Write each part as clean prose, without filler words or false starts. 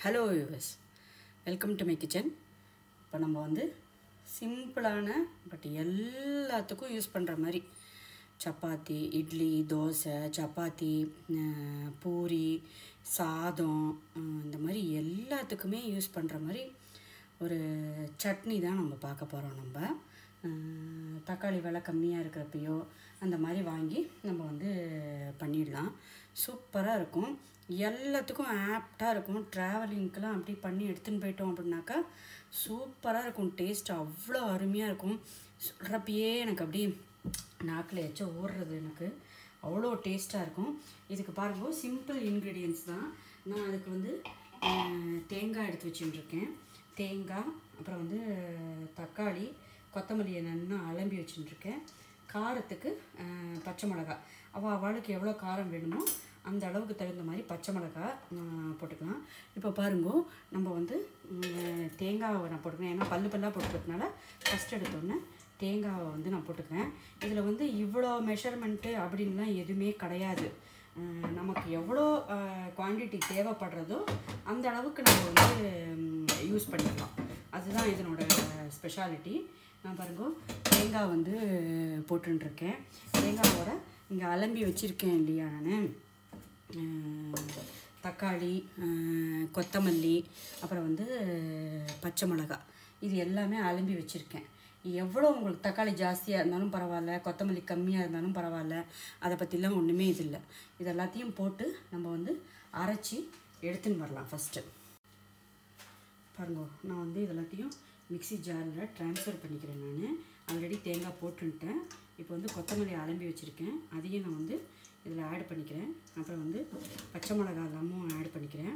Hello viewers, welcome to my kitchen. இப்போ நம்ம வந்து சிம்பிளான பட் எல்லாத்துக்கும் யூஸ் பண்ணுற மாதிரி சப்பாத்தி, இட்லி, தோசை, சப்பாத்தி, பூரி, சாதம், இந்த மாதிரி எல்லாத்துக்குமே யூஸ் பண்ணுற மாதிரி ஒரு சட்னி தான் நம்ம பார்க்க போகிறோம். நம்ம தக்காளி விலை கம்மியாக இருக்கிறப்பையோ அந்த மாதிரி வாங்கி நம்ம வந்து பண்ணிடலாம். சூப்பராக இருக்கும், எல்லாத்துக்கும் ஆப்டாக இருக்கும். ட்ராவலிங்க்கெலாம் அப்படி பண்ணி எடுத்துன்னு போயிட்டோம் அப்படின்னாக்கா சூப்பராக இருக்கும். டேஸ்ட் அவ்வளோ அருமையாக இருக்கும். சொல்கிறப்பயே எனக்கு அப்படி நாக்கில் எச்ச ஊறுறது, எனக்கு அவ்வளோ டேஸ்ட்டாக இருக்கும். இதுக்கு பாருங்கள், சிம்பிள் இன்க்ரீடியன்ட்ஸ் தான். நான் அதுக்கு வந்து தேங்காய் எடுத்து வச்சுட்டுருக்கேன். தேங்காய், அப்புறம் வந்து தக்காளி, கொத்தமல்லியை நல்லா அலம்பி வச்சுட்டுருக்கேன். காரத்துக்கு பச்சை மிளகா, அவளுக்கு எவ்வளோ காரம் வேணுமோ அந்த அளவுக்கு தகுந்த மாதிரி பச்சை மிளகா போட்டுக்கலாம். இப்போ பாருங்க, நம்ம வந்து தேங்காவை நான் போட்டுக்கிறேன். ஏன்னா பல்லாக போட்டுக்கிறதுனால ஃபஸ்ட் எடுத்தோடனே தேங்காவை வந்து நான் போட்டுக்கிறேன். இதில் வந்து இவ்வளோ மெஷர்மெண்ட்டு அப்படின்லாம் எதுவுமே கிடையாது. நமக்கு எவ்வளோ குவான்டிட்டி தேவைப்படுறதோ அந்த அளவுக்கு நம்ம வந்து யூஸ் பண்ணிக்கலாம். அதுதான் இதனோட ஸ்பெஷாலிட்டி. நான் பாருங்க, தேங்காய் வந்து போட்டுருக்கேன். தேங்காவோட இங்கே அலம்பி வச்சுருக்கேன் இல்லையா, நான் தக்காளி, கொத்தமல்லி, அப்புறம் வந்து பச்சை மிளகா, இது எல்லாமே அலம்பி வச்சுருக்கேன். எவ்வளோ உங்களுக்கு தக்காளி ஜாஸ்தியாக இருந்தாலும் பரவாயில்ல, கொத்தமல்லி கம்மியாக இருந்தாலும் பரவாயில்ல, அதை பற்றிலாம் ஒன்றுமே இது இல்லை. இது எல்லாத்தையும் போட்டு நம்ம வந்து அரைச்சி எடுத்துன்னு வரலாம். ஃபஸ்ட்டு பாருங்க, நான் வந்து இது எல்லாத்தையும் மிக்ஸி ஜாரில் ட்ரான்ஸ்ஃபர் பண்ணிக்கிறேன். நான் ஆல்ரெடி தேங்காய் போட்டுன்ட்டேன். இப்போ வந்து கொத்தமல்லி அலம்பி வச்சுருக்கேன், அதையும் நான் வந்து இதில் ஆட் பண்ணிக்கிறேன். அப்புறம் வந்து பச்சை மிளகா எல்லாமும் ஆட் பண்ணிக்கிறேன்.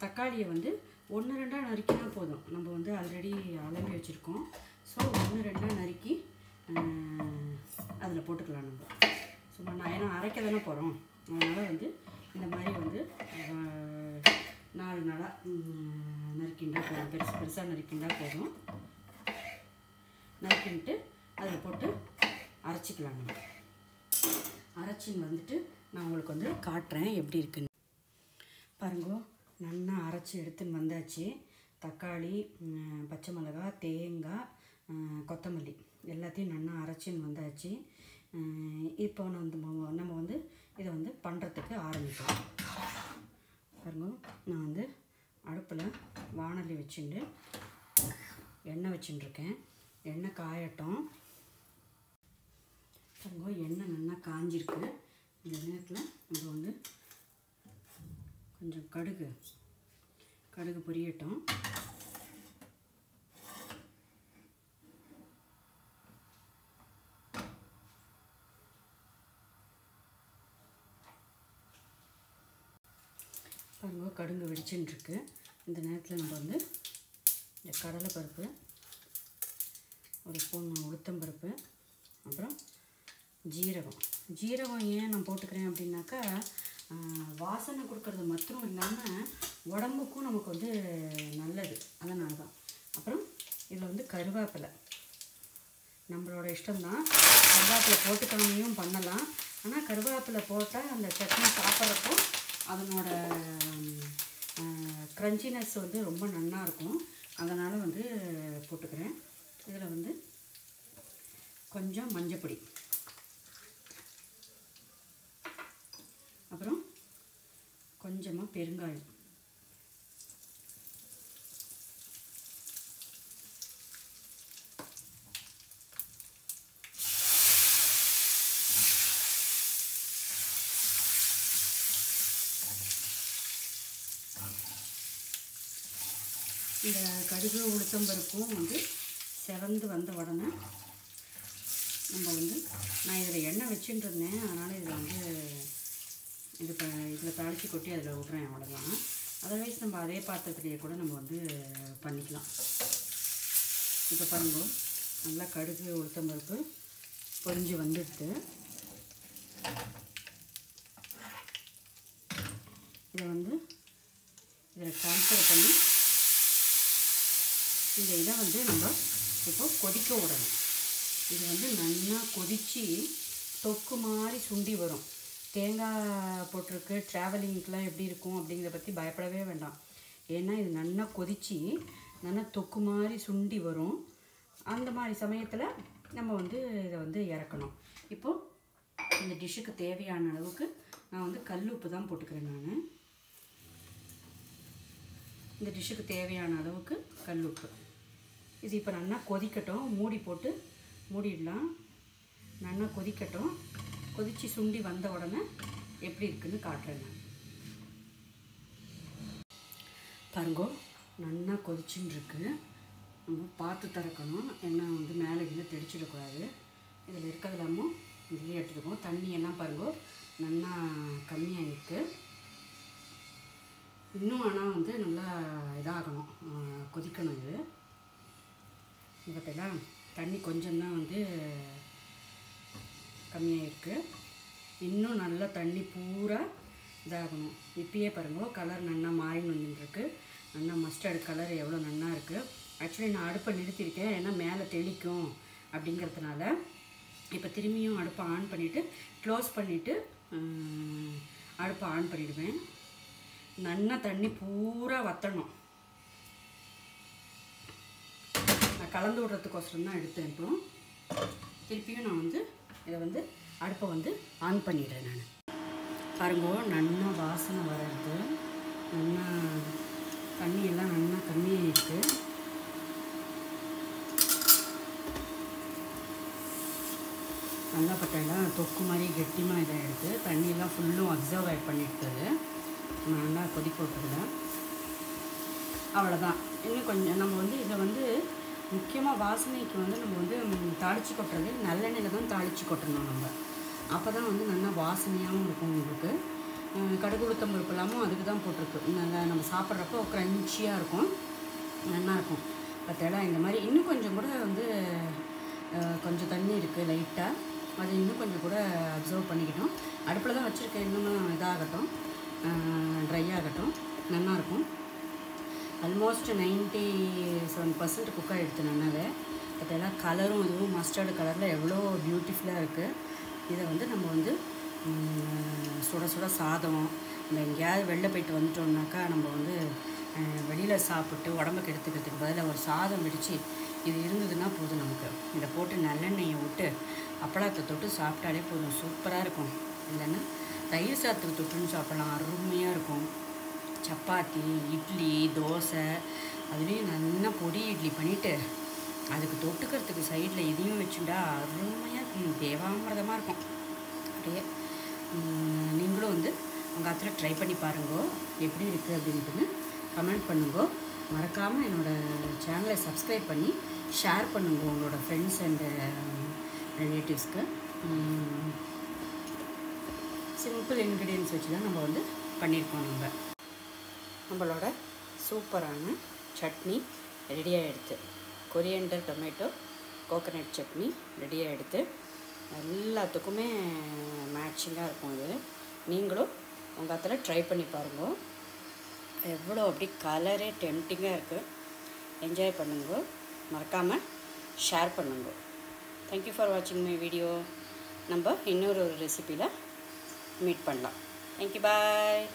தக்காளியை வந்து 1-2 நறுக்கினா போதும். நம்ம வந்து ஆல்ரெடி அலம்பி வச்சுருக்கோம். ஸோ 1-2 நறுக்கி அதில் போட்டுக்கலாம். நம்ம சும்மா நான் ஏன்னா அரைக்க தானே போகிறோம், அதனால் வந்து இந்த மாதிரி வந்து 4 நறுக்கிண்டா போதும். பெருசாக நறுக்கிண்டா போதும். நறுக்கின்ட்டு அதில் போட்டு அரைச்சிக்கலாம். நம்ம அரைச்சின்னு வந்துட்டு நான் உங்களுக்கு வந்து காட்டுறேன் எப்படி இருக்குன்னு. பாருங்க, நல்லா அரைச்சி எடுத்துன்னு வந்தாச்சு. தக்காளி, பச்சை மிளகா, தேங்காய், கொத்தமல்லி எல்லாத்தையும் நல்லா அரைச்சின்னு வந்தாச்சு. இப்போ நம்ம வந்து இதை வந்து பண்ணுறதுக்கு ஆரம்பிக்கலாம். பாருங்க, நான் வந்து அடுப்பில் வாணலி வச்சுட்டு எண்ணெய் வச்சுட்டுருக்கேன். எண்ணெய் காயட்டும். பாருங்க, எண்ணெய் நல்லா காஞ்சிருக்கு. இந்த நேரத்தில் நம்ம வந்து கொஞ்சம் கடுகு பொரியட்டும். பாருங்க, கடுகு வெடிச்சுட்டுருக்கு. இந்த நேரத்தில் நம்ம வந்து இந்த கடலைப்பருப்பு, ஒரு ஸ்பூன் உளுத்தம்பருப்பு, அப்புறம் ஜீரகம் ஏன் நான் போட்டுக்கிறேன் அப்படின்னாக்கா, வாசனை கொடுக்கறது மாத்திரம் இல்லாமல் உடம்புக்கும் நமக்கு வந்து நல்லது, அதனால தான். அப்புறம் இதில் வந்து கருவேப்பிலை, நம்மளோட இஷ்டம்தான். கருவேப்பிலை போட்டுக்காமையும் பண்ணலாம். ஆனால் கருவேப்பிலை போட்டால் அந்த சட்னி சாப்பிட்றப்போ அதனோட க்ரன்ச்சினஸ் வந்து ரொம்ப நல்லா இருக்கும். அதனால் வந்து போட்டுக்கிறேன். இதில் வந்து கொஞ்சம் மஞ்சப்பொடி, அப்புறம் கொஞ்சமாக பெருங்காயம், இந்த கடுகு உளுத்தம்பருப்பும் வந்து செவந்து வந்த உடனே நம்ம வந்து நான் இதில் எண்ணெய் வச்சுட்டு இருந்தேன், அதனால் இதில் வந்து இதில் தாளித்து கொட்டி அதில் விட்றேன், அவ்வளோதான். அதர்வைஸ் நம்ம அதே பாத்திரத்துலேயே கூட நம்ம வந்து பண்ணிக்கலாம். இப்போ பாருங்க, நல்லா கடுகு உளுத்தம்பருப்பு பொரிஞ்சு வந்துடுது. இதை வந்து இதில் ட்ரான்ஸ்ஃபர் பண்ணி இந்த இதை வந்து நம்ம இப்போ கொதிக்க விடணும். இது வந்து நல்லா கொதித்து தொக்கு மாதிரி சுண்டி வரும். தேங்காய் போட்டிருக்கு, ட்ராவலிங்க்கெலாம் எப்படி இருக்கும் அப்படிங்கிறத பற்றி பயப்படவே வேண்டாம். ஏன்னா இது நல்லா கொதித்து நல்லா தொக்கு மாதிரி சுண்டி வரும். அந்த மாதிரி சமயத்தில் நம்ம வந்து இதை வந்து இறக்கணும். இப்போது இந்த டிஷ்ஷுக்கு தேவையான அளவுக்கு நான் வந்து கல் உப்பு தான் போட்டுக்கிறேன். நான் இந்த டிஷ்ஷுக்கு தேவையான அளவுக்கு கல் உப்பு. இது இப்போ நல்லா கொதிக்கட்டும். மூடி போட்டு மூடிடலாம். நல்லா கொதிக்கட்டும். கொதித்து சுண்டி வந்த உடனே எப்படி இருக்குன்னு காட்டுறேன். நான் பாருங்கோ, நல்லா கொதிச்சுன்னு இருக்கு. நம்ம பார்த்து திறக்கணும். எண்ணெய் வந்து மேலே கீழே தெளிச்சிடக்கூடாது. இதில் இருக்கிறதெல்லாமும் இதுலேயே எடுத்துருக்கோம். தண்ணி எல்லாம் பாருங்கோ நல்லா கம்மியாக இருக்குது. இன்னும் ஆனால் வந்து நல்லா இதாகணும், கொதிக்கணும். இது பார்த்தீங்களா, தண்ணி கொஞ்சம்தான் வந்து கம்மியாக இருக்குது. இன்னும் நல்லா தண்ணி பூரா இதாகணும். இப்பயே பாருங்க கலர் நல்லா மாறின்னு வந்துட்டுருக்கு. நல்லா மஸ்டர்டு கலர் எவ்வளோ நல்லா இருக்குது. ஆக்சுவலி நான் அடுப்பை நிறுத்தியிருக்கேன், ஏன்னா மேலே தெளிக்கும் அப்படிங்கிறதுனால. இப்போ திரும்பியும் அடுப்பை ஆன் பண்ணிவிட்டு க்ளோஸ் பண்ணிவிட்டு அடுப்பை ஆன் பண்ணிவிடுவேன். நல்லா தண்ணி பூரா வற்றணும். நான் கலந்து விடுறதுக்கோசரம் தான் எடுத்தேன். இப்போ திருப்பியும் நான் வந்து இதை வந்து அடுப்பை வந்து ஆன் பண்ணிடுறேன். நான் பாருங்கோ நல்லா வாசனை வர்றது. நல்லா தண்ணியெல்லாம் நல்லா கம்மியாக இருக்குது. நல்லா பட்டெல்லாம் தொக்கு மாதிரி கெட்டிமாக இதை எடுத்து தண்ணியெல்லாம் ஃபுல்லும் அப்சர்வ் பண்ணிட்டு நல்லா கொதிக்க விட்டுருந்தேன். அவ்வளோதான். இன்னும் கொஞ்சம் நம்ம வந்து இதை வந்து முக்கியமாக வாசனைக்கு வந்து நம்ம வந்து தாளித்து கொட்டுறது நல்லெண்ணெயில் தான் தாளித்து கொட்டணும். நம்ம அப்போ தான் வந்து நல்லா வாசனையாகவும் இருக்கும். உங்களுக்கு கடுகு உளுத்தம் பருப்பு இல்லாமல் அதுக்கு தான் போட்டிருக்கு. நல்லா நம்ம சாப்பிட்றப்போ க்ரன்ச்சியாக இருக்கும், நல்லாயிருக்கும். பார்த்தேலாம் இந்த மாதிரி இன்னும் கொஞ்சம் கூட வந்து கொஞ்சம் தண்ணி இருக்குது லைட்டாக, அது இன்னும் கொஞ்சம் கூட அப்சர்வ் பண்ணிக்கிட்டோம். அடுப்பில் தான் வச்சுருக்கேன். இன்னும் இதாகட்டும், ட்ரை ஆகட்டும், நல்லாயிருக்கும். ஆல்மோஸ்ட் 97% குக் ஆகிடுது நல்லாவே. பார்த்தெல்லாம் கலரும் இதுவும் மஸ்டர்டு கலரில் எவ்வளோ பியூட்டிஃபுல்லாக இருக்குது. இதை வந்து நம்ம வந்து சுட சுட சாதம், நம்ம எங்கேயாவது வெளில போயிட்டு வந்துட்டோம்னாக்கா நம்ம வந்து வெளியில் சாப்பிட்டு உடம்புக்கு எடுத்துக்கிறதுக்கு பதிலாக ஒரு சாதம் வெடித்து இது இருந்ததுன்னா போதும். நமக்கு இதை போட்டு நல்லெண்ணெயை விட்டு அப்பளத்தை தொட்டு சாப்பிட்டாலே போதும், சூப்பராக இருக்கும். இல்லைன்னா தயிர் சாதத்துக்கு தொட்டுன்னு சாப்பிட்லாம், அருமையாக இருக்கும். சப்பாத்தி, இட்லி, தோசை, அதுலேயும் நல்லா பொடி இட்லி பண்ணிவிட்டு அதுக்கு தொட்டுக்கிறதுக்கு சைடில் இதையும் வச்சுட்டா அருமையாக தேவாமிரதமாக இருக்கும். அப்படியே நீங்களும் வந்து உங்கள் ஆத்துல ட்ரை பண்ணி பாருங்கோ, எப்படி இருக்குது அப்படின்ட்டுன்னு கமெண்ட் பண்ணுங்கோ. மறக்காமல் என்னோடய சேனலை சப்ஸ்கிரைப் பண்ணி ஷேர் பண்ணுங்க உங்களோட ஃப்ரெண்ட்ஸ் அண்டு ரிலேட்டிவ்ஸ்க்கு. சிம்பிள் இன்க்ரீடியன்ஸ் வச்சு தான் நம்ம வந்து பண்ணியிருக்கோம். நம்மளோட சூப்பரான சட்னி ரெடியாக எடுத்து, கொரியண்டர் டொமேட்டோ கோகனட் சட்னி ரெடியாக எடுத்து எல்லாத்துக்குமே மேட்சிங்காக இருக்கும். இது நீங்களும் உங்கள் ஆத்துல ட்ரை பண்ணி பாருங்க. எவ்வளோ அப்படி கலரே டெம்டிங்காக இருக்குது. என்ஜாய் பண்ணுங்க, மறக்காமல் ஷேர் பண்ணுங்க. தேங்க்யூ ஃபார் வாட்சிங் மை வீடியோ. நம்ம இன்னொரு ரெசிப்பியில் மீட் பண்ணலாம். தேங்க்யூ, பாய்.